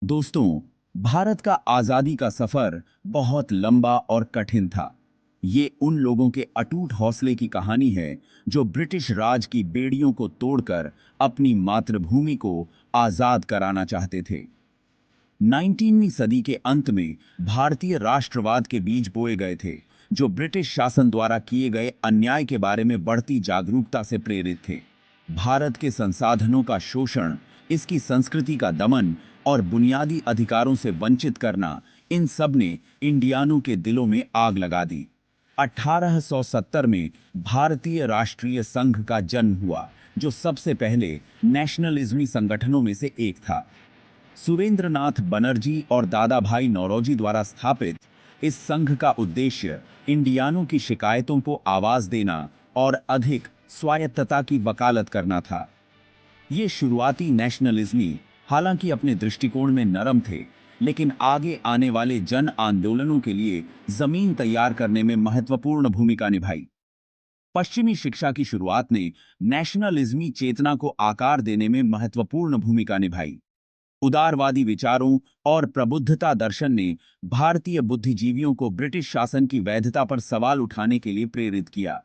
दोस्तों, भारत का आजादी का सफर बहुत लंबा और कठिन था। ये उन लोगों के अटूट हौसले की कहानी है जो ब्रिटिश राज की बेड़ियों को तोड़कर अपनी मातृभूमि को आजाद कराना चाहते थे। 19वीं सदी के अंत में भारतीय राष्ट्रवाद के बीज बोए गए थे, जो ब्रिटिश शासन द्वारा किए गए अन्याय के बारे में बढ़ती जागरूकता से प्रेरित थे। भारत के संसाधनों का शोषण, इसकी संस्कृति का दमन और बुनियादी अधिकारों से वंचित करना, इन सब ने इंडियानों के दिलों में आग लगा दी। 1870 में भारतीय राष्ट्रीय संघ का जन्म हुआ, जो सबसे पहले नेशनलिज्मी संगठनों में से एक था। सुरेंद्रनाथ बनर्जी और दादाभाई नौरोजी द्वारा स्थापित इस संघ का उद्देश्य इंडियानों की शिकायतों को आवाज देना और अधिक स्वायत्तता की वकालत करना था। ये शुरुआती नेशनलिज्मी हालांकि अपने दृष्टिकोण में नरम थे, लेकिन आगे आने वाले जन आंदोलनों के लिए जमीन तैयार करने में महत्वपूर्ण भूमिका निभाई। पश्चिमी शिक्षा की शुरुआत ने नेशनलिज्मी चेतना को आकार देने में महत्वपूर्ण भूमिका निभाई। उदारवादी विचारों और प्रबुद्धता दर्शन ने भारतीय बुद्धिजीवियों को ब्रिटिश शासन की वैधता पर सवाल उठाने के लिए प्रेरित किया।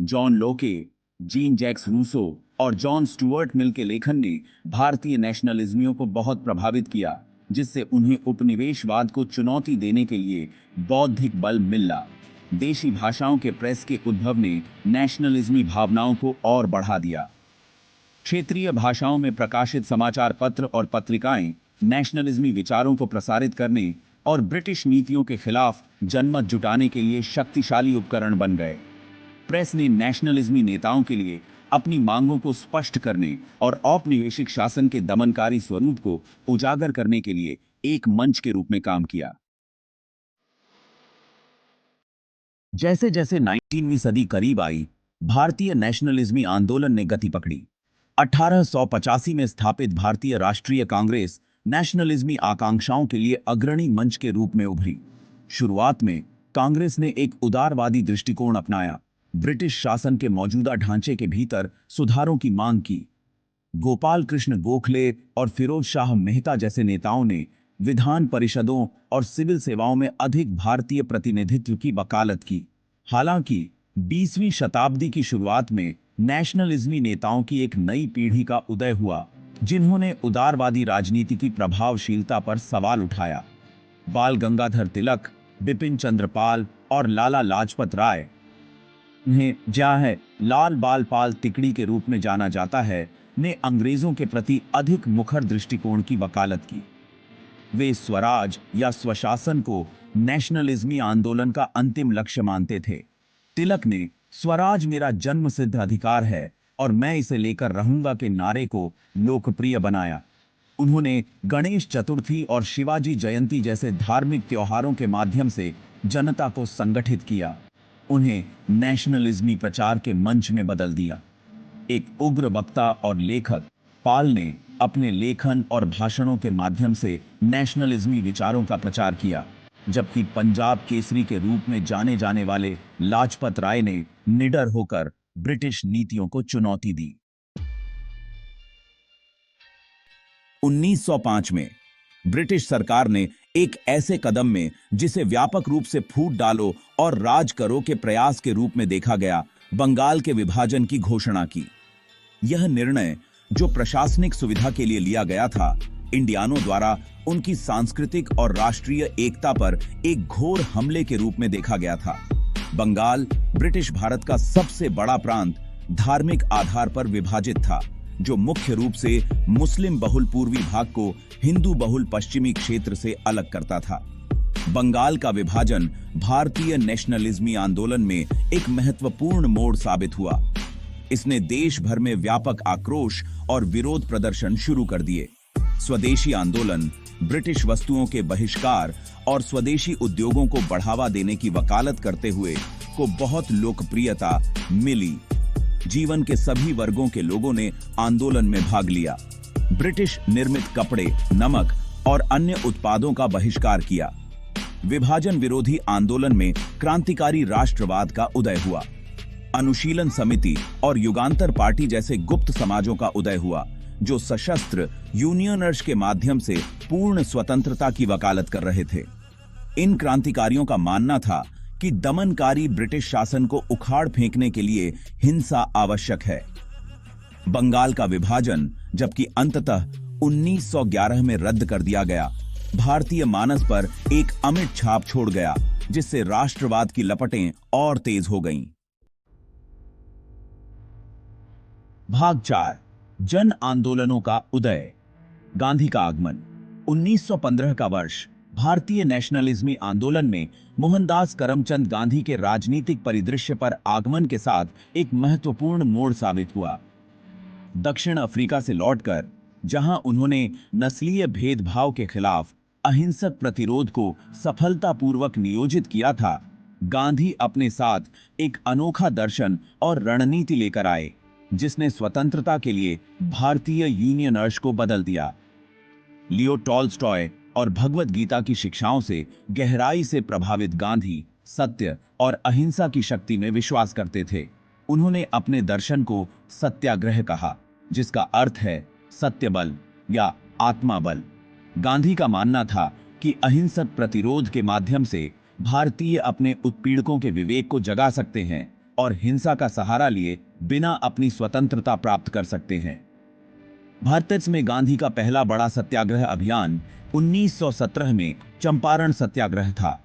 जॉन लोके, जीन जैक्स रूसो और जॉन स्टुअर्ट मिल के लेखन ने भारतीय नेशनलिज्मियों को बहुत प्रभावित किया, जिससे उन्हें उपनिवेशवाद को चुनौती देने के लिए बौद्धिक बल मिला। देशी भाषाओं के प्रेस के उद्भव ने नेशनलिज्मी भावनाओं को और बढ़ा दिया। क्षेत्रीय भाषाओं में प्रकाशित समाचार पत्र और पत्रिकाएं नेशनलिज्मी विचारों को प्रसारित करने और ब्रिटिश नीतियों के खिलाफ जनमत जुटाने के लिए शक्तिशाली उपकरण बन गए। प्रेस ने नेशनलिज्मी नेताओं के लिए अपनी मांगों को स्पष्ट करने और औपनिवेशिक शासन के दमनकारी स्वरूप को उजागर करने के लिए एक मंच के रूप में काम किया। जैसे जैसे 19वीं सदी करीब आई, भारतीय नेशनलिज्मी आंदोलन ने गति पकड़ी। 1885 में स्थापित भारतीय राष्ट्रीय कांग्रेस नेशनलिज्मी आकांक्षाओं के लिए अग्रणी मंच के रूप में उभरी। शुरुआत में कांग्रेस ने एक उदारवादी दृष्टिकोण अपनाया, ब्रिटिश शासन के मौजूदा ढांचे के भीतर सुधारों की मांग की। गोपाल कृष्ण गोखले और फिरोज शाह मेहता जैसे नेताओं ने विधान परिषदों और सिविल सेवाओं में अधिक भारतीय प्रतिनिधित्व की वकालत की। हालांकि 20वीं शताब्दी की शुरुआत में नेशनलिज्मी नेताओं की एक नई पीढ़ी का उदय हुआ, जिन्होंने उदारवादी राजनीति की प्रभावशीलता पर सवाल उठाया। बाल गंगाधर तिलक, बिपिन चंद्र पाल और लाला लाजपत राय, उन्हें लाल बाल पाल तिकड़ी के रूप में जाना जाता है, ने अंग्रेजों के प्रति अधिक मुखर दृष्टिकोण की वकालत की। वे स्वराज या स्वशासन को नेशनलिज्मी आंदोलन का अंतिम लक्ष्य मानते थे। तिलक ने स्वराज मेरा जन्मसिद्ध अधिकार है और मैं इसे लेकर रहूंगा के नारे को लोकप्रिय बनाया। उन्होंने गणेश चतुर्थी और शिवाजी जयंती जैसे धार्मिक त्योहारों के माध्यम से जनता को संगठित किया। उन्हें नेशनलिज्मी प्रचार के मंच में बदल दिया। एक उग्र वक्ता और लेखक, पाल ने अपने लेखन और भाषणों के माध्यम से नेशनलिज्मी विचारों का प्रचार किया, जबकि पंजाब केसरी के रूप में जाने जाने वाले लाजपत राय ने निडर होकर ब्रिटिश नीतियों को चुनौती दी। 1905 में ब्रिटिश सरकार ने एक ऐसे कदम में जिसे व्यापक रूप से फूट डालो और राज करो के प्रयास के रूप में देखा गया, बंगाल के विभाजन की घोषणा की। यह निर्णय, जो प्रशासनिक सुविधा के लिए लिया गया था, इंडियानों द्वारा उनकी सांस्कृतिक और राष्ट्रीय एकता पर एक घोर हमले के रूप में देखा गया था। बंगाल ब्रिटिश भारत का सबसे बड़ा प्रांत धार्मिक आधार पर विभाजित था, जो मुख्य रूप से मुस्लिम बहुल पूर्वी भाग को हिंदू बहुल पश्चिमी क्षेत्र से अलग करता था। बंगाल का विभाजन भारतीय नेशनलिज्मी आंदोलन में एक महत्वपूर्ण मोड़ साबित हुआ। इसने देश भर में व्यापक आक्रोश और विरोध प्रदर्शन शुरू कर दिए। स्वदेशी आंदोलन, ब्रिटिश वस्तुओं के बहिष्कार और स्वदेशी उद्योगों को बढ़ावा देने की वकालत करते हुए को बहुत लोकप्रियता मिली। जीवन के सभी वर्गों के लोगों ने आंदोलन में भाग लिया। ब्रिटिश निर्मित कपड़े, नमक और अन्य उत्पादों का बहिष्कार किया। विभाजन विरोधी आंदोलन में क्रांतिकारी राष्ट्रवाद का उदय हुआ। अनुशीलन समिति और युगांतर पार्टी जैसे गुप्त समाजों का उदय हुआ, जो सशस्त्र यूनियनर्स के माध्यम से पूर्ण स्वतंत्रता की वकालत कर रहे थे। इन क्रांतिकारियों का मानना था कि दमनकारी ब्रिटिश शासन को उखाड़ फेंकने के लिए हिंसा आवश्यक है। बंगाल का विभाजन जबकि अंततः 1911 में रद्द कर दिया गया, भारतीय मानस पर एक अमिट छाप छोड़ गया, जिससे राष्ट्रवाद की लपटें और तेज हो गईं। भाग 4, जन आंदोलनों का उदय। गांधी का आगमन। 1915 का वर्ष भारतीय नेशनलिज्मी आंदोलन में मोहनदास करमचंद गांधी के राजनीतिक परिदृश्य पर आगमन के साथ एक महत्वपूर्ण मोड़ साबित हुआ। दक्षिण अफ्रीका से लौटकर, जहां उन्होंने नस्लीय भेदभाव के खिलाफ अहिंसक प्रतिरोध को सफलतापूर्वक नियोजित किया था, गांधी अपने साथ एक अनोखा दर्शन और रणनीति लेकर आए, जिसने स्वतंत्रता के लिए भारतीय यूनियनर्स को बदल दिया। लियो टॉल्स्टॉय और भगवद गीता की शिक्षाओं से गहराई से प्रभावित गांधी सत्य और अहिंसा की शक्ति में विश्वास करते थे। उन्होंने अपने दर्शन को सत्याग्रह कहा, जिसका अर्थ है सत्य बल या आत्मा बल। गांधी का मानना था कि अहिंसक प्रतिरोध के माध्यम से भारतीय अपने उत्पीड़कों के विवेक को जगा सकते हैं और हिंसा का सहारा लिए बिना अपनी स्वतंत्रता प्राप्त कर सकते हैं। भारत में गांधी का पहला बड़ा सत्याग्रह अभियान 1917 में चंपारण सत्याग्रह था।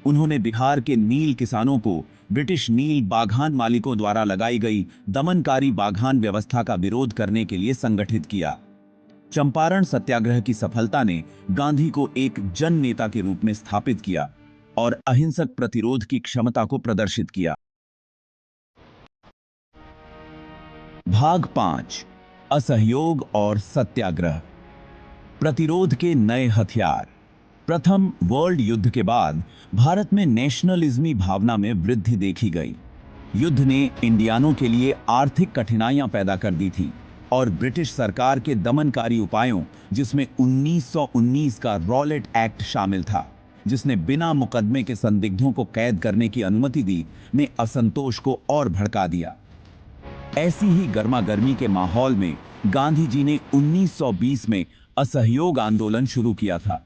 उन्होंने बिहार के नील किसानों को ब्रिटिश नील बागान मालिकों द्वारा लगाई गई दमनकारी बागान व्यवस्था का विरोध करने के लिए संगठित किया। चंपारण सत्याग्रह की सफलता ने गांधी को एक जन नेता के रूप में स्थापित किया और अहिंसक प्रतिरोध की क्षमता को प्रदर्शित किया। भाग 5, असहयोग और सत्याग्रह। प्रतिरोध के नए हथियार। प्रथम वर्ल्ड युद्ध के बाद भारत में नेशनलिज्मी भावना में वृद्धि देखी गई। युद्ध ने इंडियानों के लिए आर्थिक कठिनाइयां पैदा कर दी थी और ब्रिटिश सरकार के दमनकारी उपायों, जिसमें 1919 का रॉलेट एक्ट शामिल था, जिसने बिना मुकदमे के संदिग्धों को कैद करने की अनुमति दी, ने असंतोष को और भड़का दिया। ऐसी ही गर्मागर्मी के माहौल में गांधी जी ने 1920 में असहयोग आंदोलन शुरू किया था।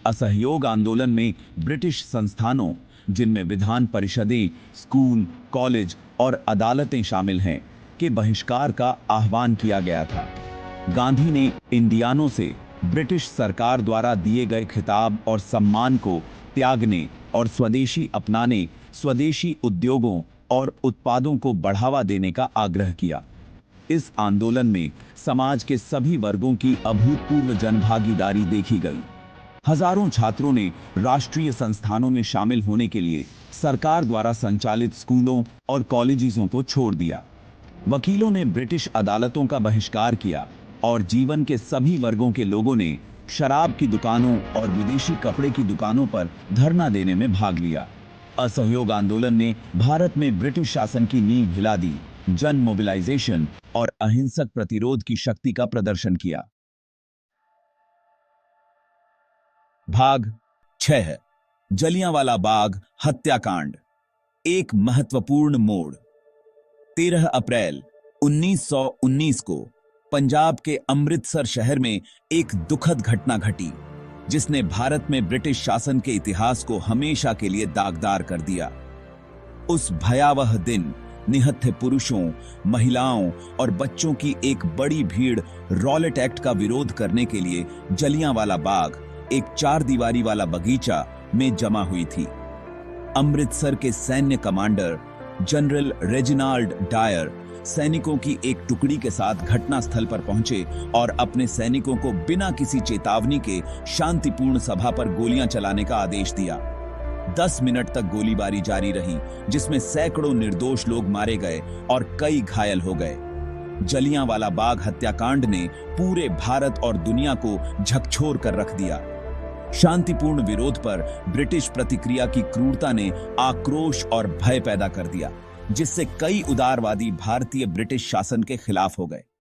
असहयोग आंदोलन में ब्रिटिश संस्थानों, जिनमें विधान परिषदें, स्कूल, कॉलेज और अदालतें शामिल हैं, के बहिष्कार का आह्वान किया गया था। गांधी ने इंडियानों से ब्रिटिश सरकार द्वारा दिए गए खिताब और सम्मान को त्यागने और स्वदेशी अपनाने, स्वदेशी उद्योगों और उत्पादों को बढ़ावा देने का आग्रह किया। इस आंदोलन में समाज के सभी वर्गों की अभूतपूर्व जनभागीदारी देखी गई। हजारों छात्रों ने राष्ट्रीय संस्थानों में शामिल होने के लिए सरकार द्वारा संचालित स्कूलों और कॉलेजों को छोड़ दिया। वकीलों ने ब्रिटिश अदालतों का बहिष्कार किया और जीवन के सभी वर्गों के लोगों ने शराब की दुकानों और विदेशी कपड़े की दुकानों पर धरना देने में भाग लिया। असहयोग आंदोलन ने भारत में ब्रिटिश शासन की नींव हिला दी, जन मोबिलाइजेशन और अहिंसक प्रतिरोध की शक्ति का प्रदर्शन किया। भाग 6, जलियांवाला बाग हत्याकांड। एक महत्वपूर्ण मोड़। 13 अप्रैल 1919 को पंजाब के अमृतसर शहर में एक दुखद घटना घटी, जिसने भारत में ब्रिटिश शासन के इतिहास को हमेशा के लिए दागदार कर दिया। उस भयावह दिन निहत्थे पुरुषों, महिलाओं और बच्चों की एक बड़ी भीड़ रॉलेट एक्ट का विरोध करने के लिए जलियांवाला बाग, एक 4 दीवारी वाला बगीचा में जमा हुई थी। अमृतसर के सैन्य कमांडर जनरल रेजिनाल्ड डायर सैनिकों की एक टुकड़ी के साथ घटनास्थल पर पहुंचे और अपने सैनिकों को बिना किसी चेतावनी के शांतिपूर्ण सभा पर गोलियां चलाने का आदेश दिया। 10 मिनट तक गोलीबारी जारी रही, जिसमें सैकड़ों निर्दोष लोग मारे गए और कई घायल हो गए। जलियांवाला बाग हत्याकांड ने पूरे भारत और दुनिया को झकझोर कर रख दिया। शांतिपूर्ण विरोध पर ब्रिटिश प्रतिक्रिया की क्रूरता ने आक्रोश और भय पैदा कर दिया, जिससे कई उदारवादी भारतीय ब्रिटिश शासन के खिलाफ हो गए।